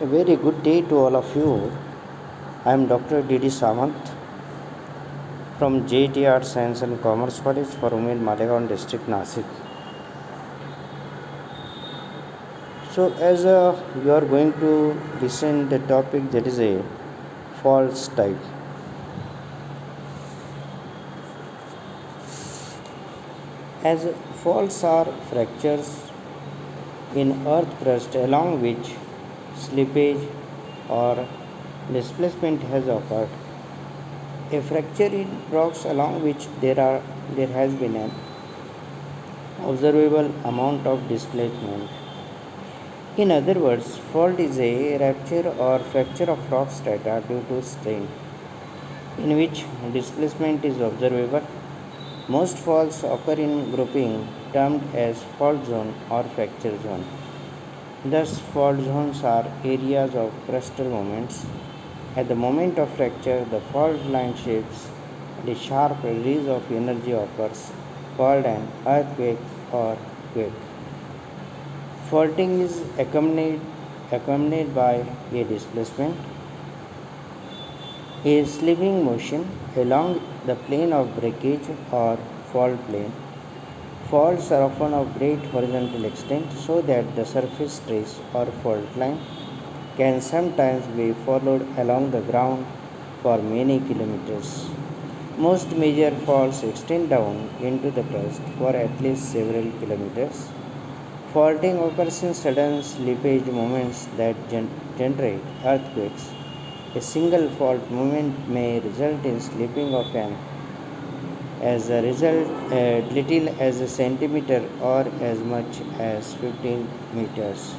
A very good day to all of you. I am Dr. D.D. Sawant from J.A.T Science and Commerce College for Women, Malegaon District, Nashik. So, as you are going to listen the topic that is a false type. As faults are fractures in earth crust along which slippage or displacement has occurred. A fracture in rocks along which there has been an observable amount of displacement. In other words, fault is a rupture or fracture of rock strata due to strain, in which displacement is observable. Most faults occur in grouping termed as fault zone or fracture zone. Thus, fault zones are areas of crustal moments. At the moment of fracture, the fault line shifts and a sharp release of energy occurs, called an earthquake or quake. Faulting is accompanied by a displacement, a slipping motion along the plane of breakage or fault plane. Faults are often of great horizontal extent so that the surface trace or fault line can sometimes be followed along the ground for many kilometers. Most major faults extend down into the crust for at least several kilometers. Faulting occurs in sudden slippage movements that generate earthquakes. A single fault movement may result in slipping of an as a result little as a centimeter or as much as 15 meters.